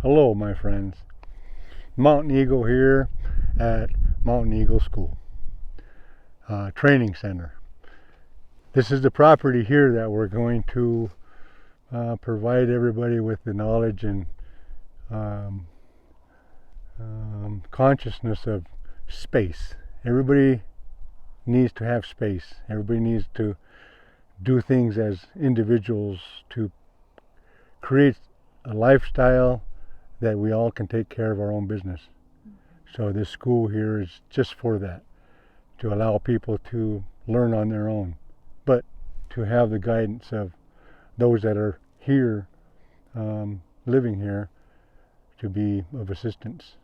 Hello, my friends. Mountain Eagle here at Mountain Eagle School Training Center. This is the property here that we're going to provide everybody with the knowledge and consciousness of space. Everybody needs to have space. Everybody needs to do things as individuals to create a lifestyle that we all can take care of our own business. So this school here is just for that, to allow people to learn on their own, but to have the guidance of those that are here, living here, to be of assistance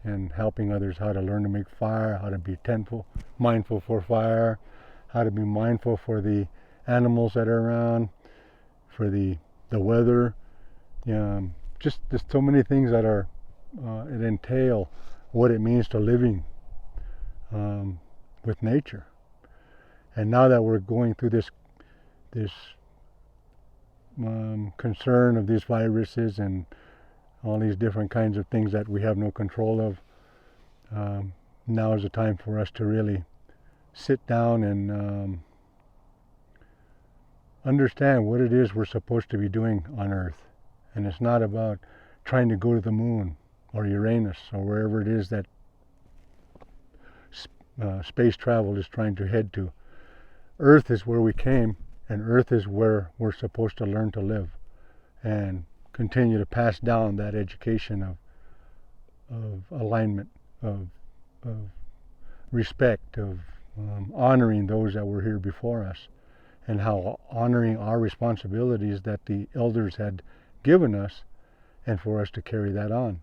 and helping others how to learn to make fire, how to be mindful for fire, how to be mindful for the animals that are around, for the weather. Just there's so many things that are it entail what it means to living with nature. And now that we're going through this concern of these viruses and all these different kinds of things that we have no control of, now is the time for us to really sit down and understand what it is we're supposed to be doing on Earth. And it's not about trying to go to the moon or Uranus or wherever it is that space travel is trying to head to. Earth is where we came, and Earth is where we're supposed to learn to live and continue to pass down that education of alignment, of respect, of honoring those that were here before us, and how honoring our responsibilities that the elders had given us, and for us to carry that on.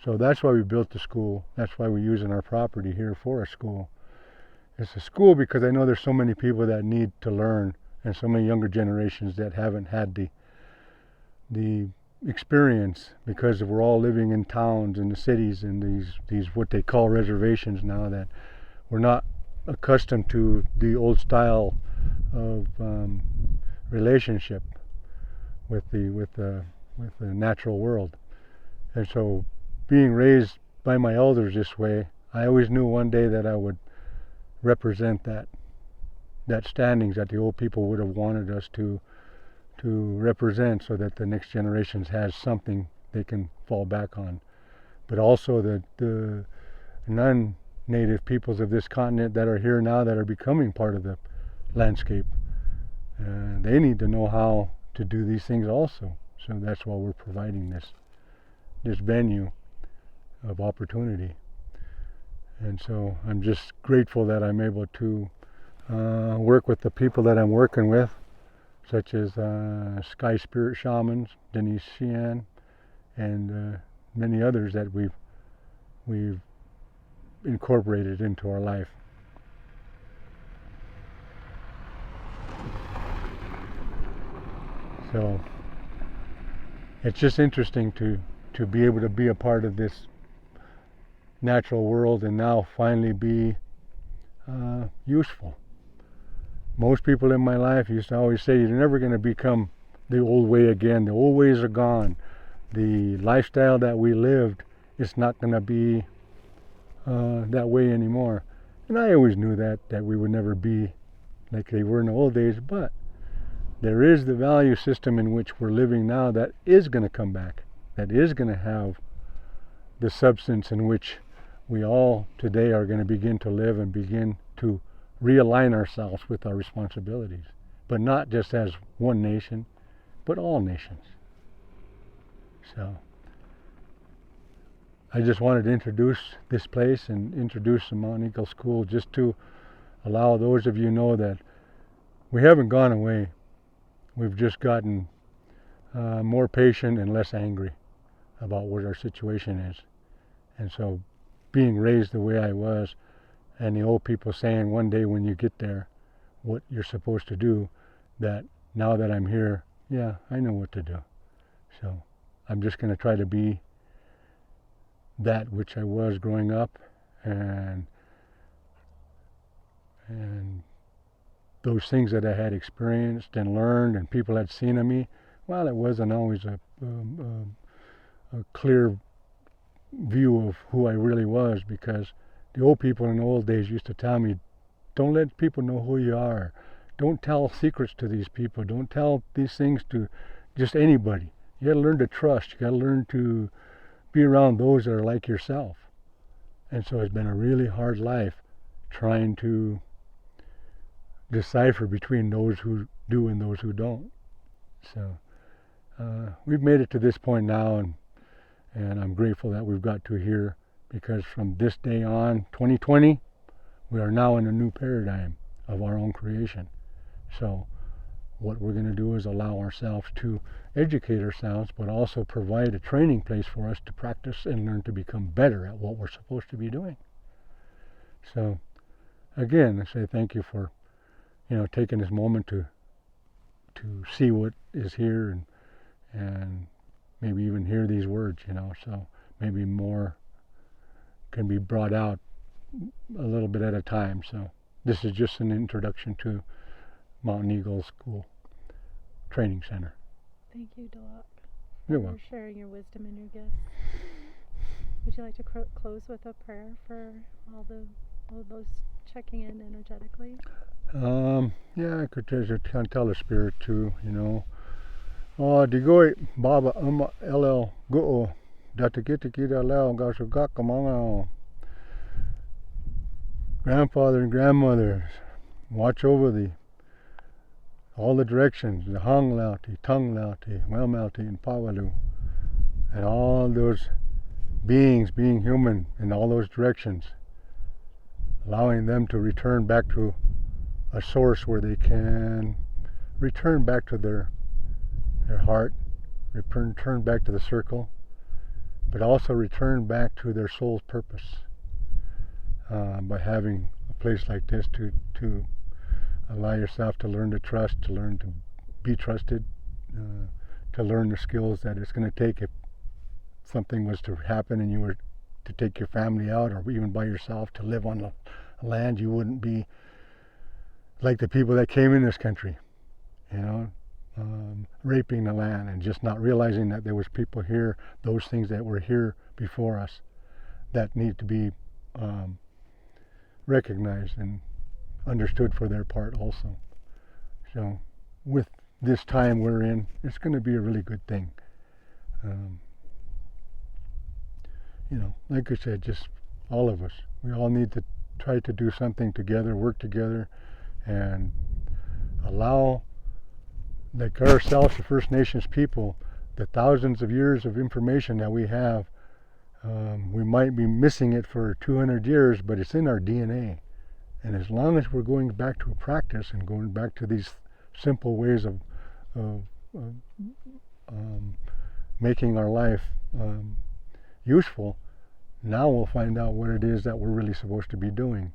So that's why we built the school. That's why we're using our property here for a school. It's a school because I know there's so many people that need to learn, and so many younger generations that haven't had the experience, because we're all living in towns and the cities and these what they call reservations now, that we're not accustomed to the old style of relationship with the natural world. And so being raised by my elders this way, I always knew one day that I would represent that standings that the old people would have wanted us to represent, so that the next generations has something they can fall back on. But also the non-native peoples of this continent that are here now, that are becoming part of the landscape, they need to know how to do these things also. So that's why we're providing this venue of opportunity. And so I'm just grateful that I'm able to work with the people that I'm working with, such as Sky Spirit Shamans, Denise Sheehan, and many others that we've incorporated into our life. So it's just interesting to be able to be a part of this natural world and now finally be useful. Most people in my life used to always say, you're never going to become the old way again. The old ways are gone. The lifestyle that we lived is not going to be that way anymore. And I always knew that we would never be like they were in the old days, but there is the value system in which we're living now that is going to come back, that is going to have the substance in which we all today are going to begin to live and begin to realign ourselves with our responsibilities, but not just as one nation, but all nations. So I just wanted to introduce this place and introduce the Mountain Eagle School, just to allow those of you know that we haven't gone away. We've just gotten more patient and less angry about what our situation is. And so being raised the way I was, and the old people saying one day when you get there what you're supposed to do, that now that I'm here, yeah, I know what to do. So I'm just going to try to be that which I was growing up, and those things that I had experienced and learned and people had seen of me, well, it wasn't always a a clear view of who I really was, because the old people in the old days used to tell me, don't let people know who you are. Don't tell secrets to these people. Don't tell these things to just anybody. You got to learn to trust. You got to learn to be around those that are like yourself. And so it's been a really hard life trying to decipher between those who do and those who don't. So we've made it to this point now, and I'm grateful that we've got to here, because from this day on, 2020, we are now in a new paradigm of our own creation. So what we're going to do is allow ourselves to educate ourselves, but also provide a training place for us to practice and learn to become better at what we're supposed to be doing. So again, I say thank you for taking this moment to see what is here, and maybe even hear these words, so maybe more can be brought out a little bit at a time. So this is just an introduction to Mountain Eagle School Training Center. Thank you, Dilok, You're for welcome. sharing your wisdom and your gifts. Would you like to close with a prayer for all those checking in energetically? Yeah, I could just tell the spirit too, Digoi Baba LL Go Datakita Lao Gasugaka. Grandfather and grandmothers, watch over all the directions, the Hang Lauti, Tung Lauti, Well Lauti, and Pawalu, and all those beings being human in all those directions, allowing them to return back to a source where they can return back to their heart, return back to the circle, but also return back to their soul's purpose, by having a place like this to allow yourself to learn to trust, to learn to be trusted, to learn the skills that it's going to take if something was to happen and you were to take your family out, or even by yourself, to live on the land. You wouldn't be like the people that came in this country, raping the land and just not realizing that there was people here, those things that were here before us, that need to be recognized and understood for their part also. So with this time we're in, it's going to be a really good thing. Like I said, just all of us, we all need to try to do something together, work together, and allow, like ourselves, the First Nations people, the thousands of years of information that we have. We might be missing it for 200 years, but it's in our DNA. And as long as we're going back to a practice and going back to these simple ways of making our life useful, now we'll find out what it is that we're really supposed to be doing,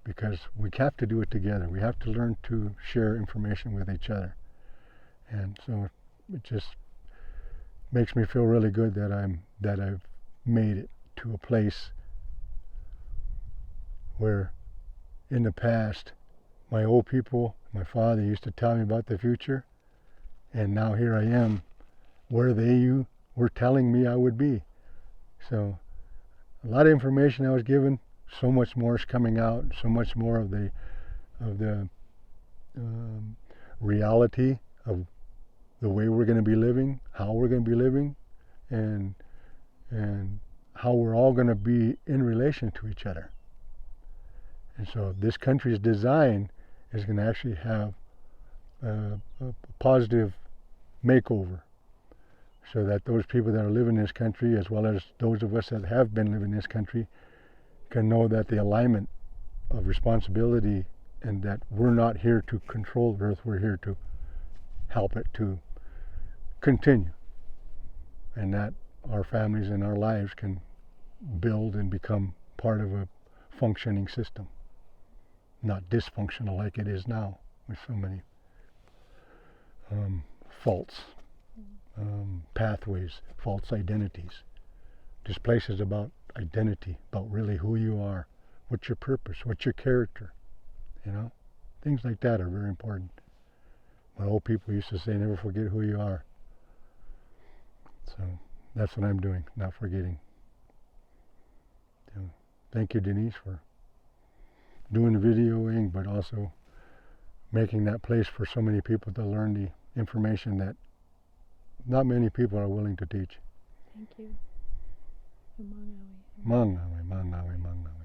because we have to do it together. We have to learn to share information with each other. And so it just makes me feel really good that I've made it to a place where in the past my old people, my father used to tell me about the future, and now here I am where they were telling me I would be. So a lot of information I was given, so much more is coming out, so much more of the reality of the way we're going to be living, how we're going to be living, and how we're all going to be in relation to each other. And so this country's design is going to actually have a positive makeover, so that those people that are living in this country, as well as those of us that have been living in this country, can know that the alignment of responsibility, and that we're not here to control the earth, we're here to help it to continue, and that our families and our lives can build and become part of a functioning system, not dysfunctional like it is now with so many faults, pathways, false identities. This place is about identity, about really who you are, what's your purpose, what's your character, Things like that are very important. My old people used to say, never forget who you are. So That's what I'm doing, not forgetting. So, thank you, Denise, for doing the videoing, but also making that place for so many people to learn the information that not many people are willing to teach. Thank you. Umangawi. Mangawi, mangawi, mangawi.